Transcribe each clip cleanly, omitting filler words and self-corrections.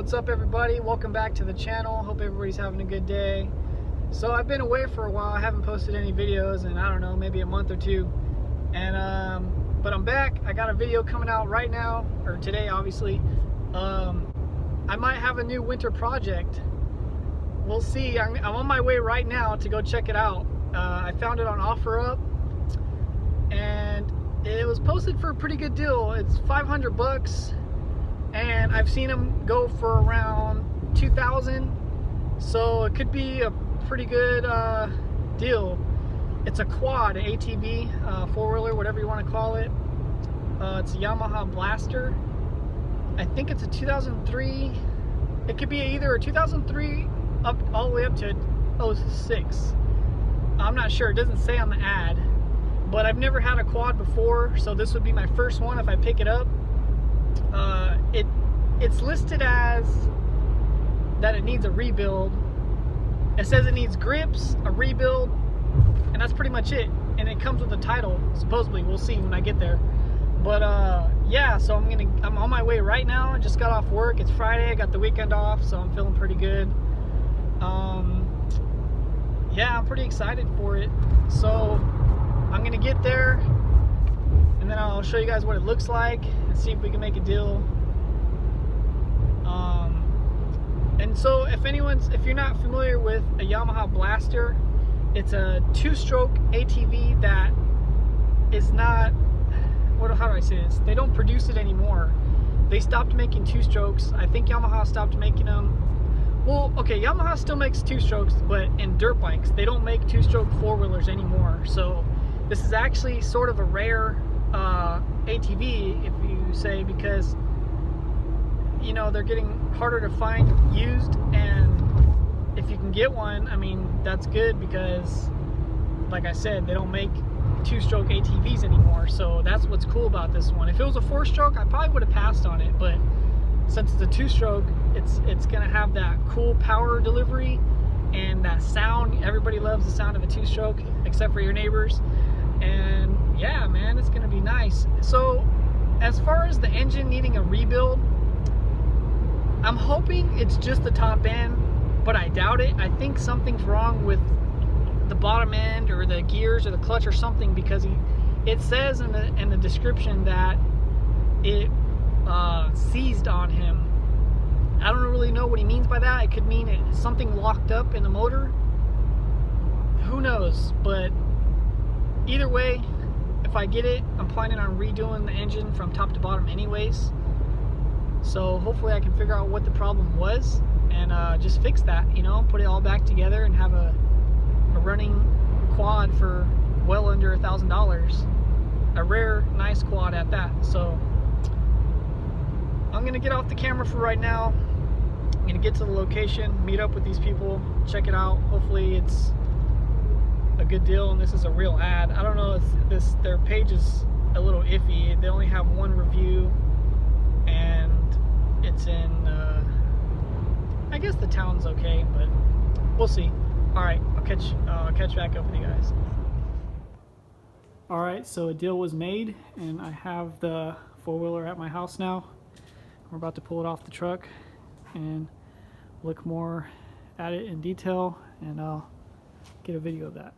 What's up, everybody? Welcome back to the channel. Hope everybody's having a good day. So I've been away for a while. I haven't posted any videos in, I don't know, maybe a month or two. And but I'm back. I got a video coming out right now, or today obviously. I might have a new winter project. We'll see. I'm on my way right now to go check it out. I found it on OfferUp and it was posted for a pretty good deal. It's 500 bucks. And I've seen them go for around 2,000, so it could be a pretty good deal. It's a quad, an ATV, four-wheeler, whatever you want to call it. It's a Yamaha Blaster. I think it's a 2003. It could be either a 2003 up all the way up to 06. I'm not sure. It doesn't say on the ad, but I've never had a quad before, so this would be my first one if I pick it up. It's listed as that it needs a rebuild. It says it needs grips, a rebuild, and that's pretty much it. And it comes with a title, supposedly. We'll see when I get there. But yeah, so I'm on my way right now. I just got off work. It's Friday. I got the weekend off, so I'm feeling pretty good. Yeah, I'm pretty excited for it. So I'm gonna get there, and then I'll show you guys what it looks like and see if we can make a deal. And so if you're not familiar with a Yamaha Blaster, it's a two-stroke ATV that is not, how do I say this? They don't produce it anymore. They stopped making two-strokes. I think Yamaha stopped making them. Well, okay, Yamaha still makes two-strokes, but in dirt bikes. They don't make two-stroke four-wheelers anymore. So this is actually sort of a rare ATV, if you say, because you know they're getting harder to find used, and if you can get one, I mean, that's good, because like I said, they don't make two-stroke ATVs anymore. So that's what's cool about this one. If it was a four-stroke, I probably would have passed on it, but since it's a two-stroke, it's gonna have that cool power delivery and that sound. Everybody loves the sound of a two-stroke, except for your neighbors. And yeah, man, it's gonna be nice. So as far as the engine needing a rebuild, I'm hoping it's just the top end, but I doubt it. I think something's wrong with the bottom end, or the gears, or the clutch, or something, because it says in the description that it seized on him. I don't really know what he means by that. It could mean something locked up in the motor. Who knows? But either way, if I get it, I'm planning on redoing the engine from top to bottom anyways. So hopefully I can figure out what the problem was and just fix that, you know, put it all back together and have a running quad for well under $1,000. A rare, nice quad at that. So I'm gonna get off the camera for right now. I'm gonna get to the location, meet up with these people, check it out. Hopefully it's a good deal and this is a real ad. I don't know if their page is a little iffy. They only have one review, and it's in I guess the town's okay, but we'll see. All right, I'll catch back up with you guys. All right, so a deal was made, and I have the four-wheeler at my house now. We're about to pull it off the truck and look more at it in detail, and I'll get a video of that.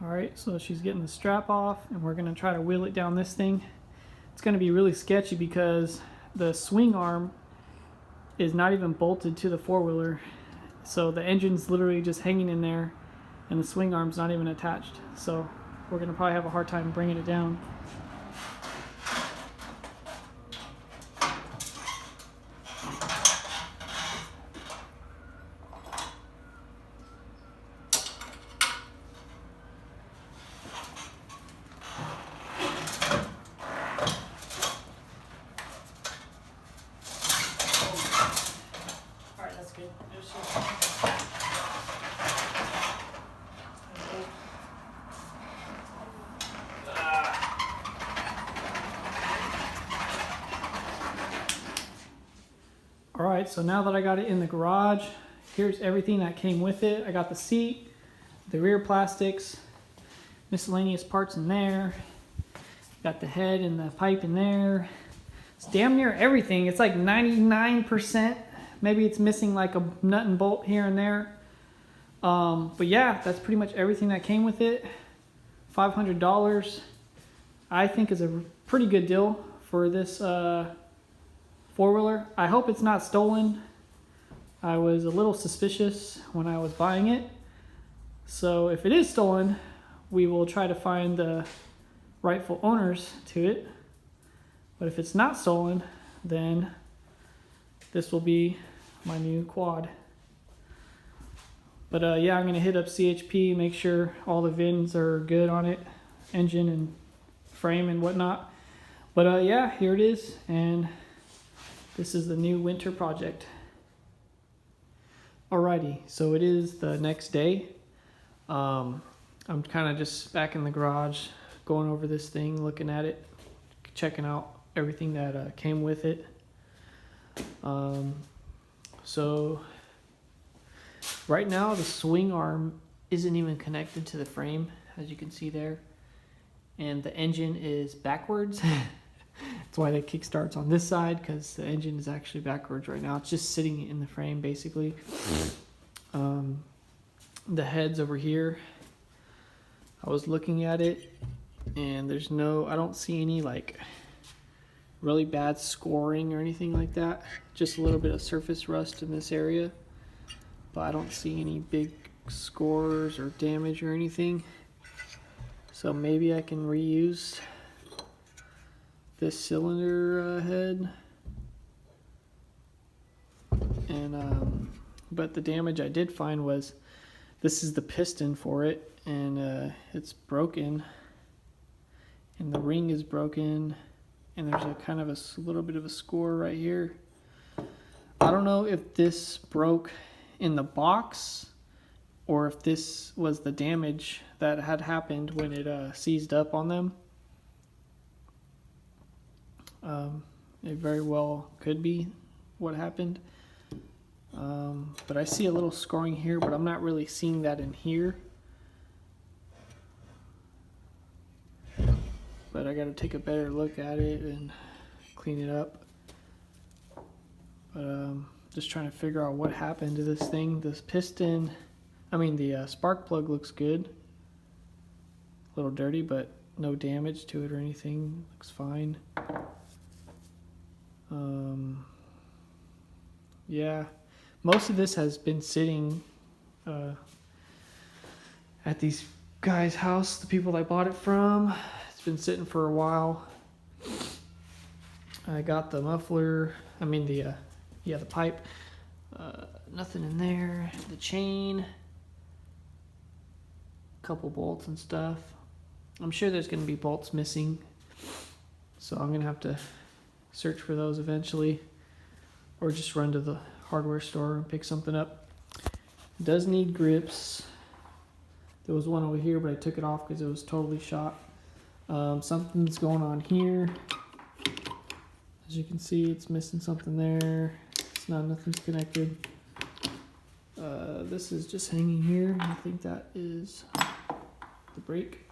All right, so she's getting the strap off, and we're gonna try to wheel it down this thing. It's gonna be really sketchy because the swing arm is not even bolted to the four-wheeler. So the engine's literally just hanging in there, and the swing arm's not even attached. So we're gonna probably have a hard time bringing it down. Alright, so now that I got it in the garage, here's everything that came with it. I got the seat, the rear plastics, miscellaneous parts in there, got the head and the pipe in there, It's damn near everything. It's like 99%. Maybe it's missing like a nut and bolt here and there. But yeah, that's pretty much everything that came with it. $500, I think, is a pretty good deal for this four-wheeler. I hope it's not stolen. I was a little suspicious when I was buying it. So if it is stolen, we will try to find the rightful owners to it. But if it's not stolen, then this will be my new quad. But yeah, I'm gonna hit up CHP, make sure all the VINs are good on it, engine and frame and whatnot. But yeah, here it is, and this is the new winter project. Alrighty, so it is the next day. I'm kind of just back in the garage, going over this thing, looking at it, checking out everything that came with it. So right now the swing arm isn't even connected to the frame, as you can see there, and the engine is backwards. That's why the kickstart's on this side, because the engine is actually backwards right now. It's just sitting in the frame basically. The head's over here. I was looking at it, and I don't see any like really bad scoring or anything like that. Just a little bit of surface rust in this area, but I don't see any big scores or damage or anything. So maybe I can reuse this cylinder head. And but the damage I did find was, this is the piston for it, and it's broken, and the ring is broken, and there's a kind of a little bit of a score right here. I don't know if this broke in the box or if this was the damage that had happened when it seized up on them. It very well could be what happened. But I see a little scoring here, but I'm not really seeing that in here. But I gotta take a better look at it and clean it up. But just trying to figure out what happened to this thing. This piston, the spark plug looks good. A little dirty, but no damage to it or anything. Looks fine. Yeah, most of this has been sitting at these guys' house, the people I bought it from. It's been sitting for a while. I got the muffler, the pipe. Nothing in there. The chain, a couple bolts and stuff. I'm sure there's going to be bolts missing, so I'm going to have to search for those eventually, or just run to the hardware store and pick something up. It does need grips. There was one over here, but I took it off because it was totally shot. Something's going on here. As you can see, it's missing something there. Nothing's connected. This is just hanging here. I think that is the brake.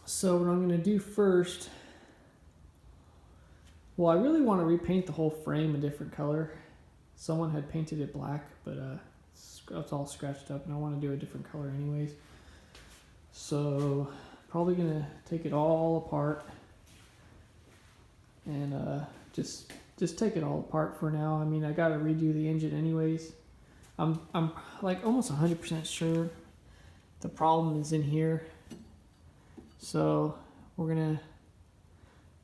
So what I'm going to do first, well, I really want to repaint the whole frame a different color. Someone had painted it black, but it's all scratched up, and I want to do a different color anyways. So probably going to take it all apart and just take it all apart for now. I got to redo the engine anyways. I'm like almost 100% sure the problem is in here. So we're gonna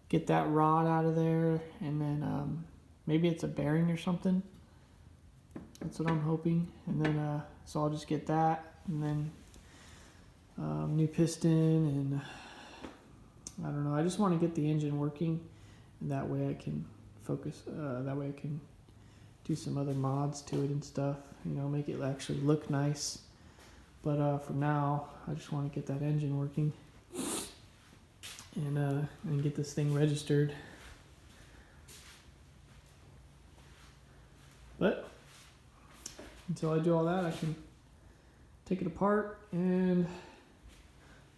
get that rod out of there, and then maybe it's a bearing or something. That's what I'm hoping. And then so I'll just get that, and then new piston, and I don't know. I just want to get the engine working, and that way I can focus. That way I can do some other mods to it and stuff. Make it actually look nice. But for now, I just want to get that engine working, and get this thing registered. But until I do all that, I can take it apart, and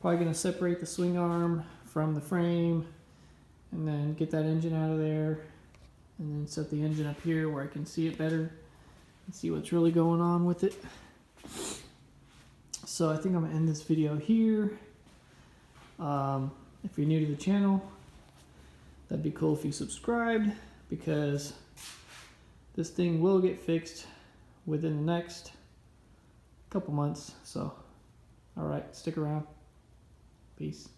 probably going to separate the swing arm from the frame, and then get that engine out of there, and then set the engine up here where I can see it better and see what's really going on with it. So I think I'm gonna end this video here. If you're new to the channel, that'd be cool if you subscribed, because this thing will get fixed within the next couple months. So, all right, stick around. Peace.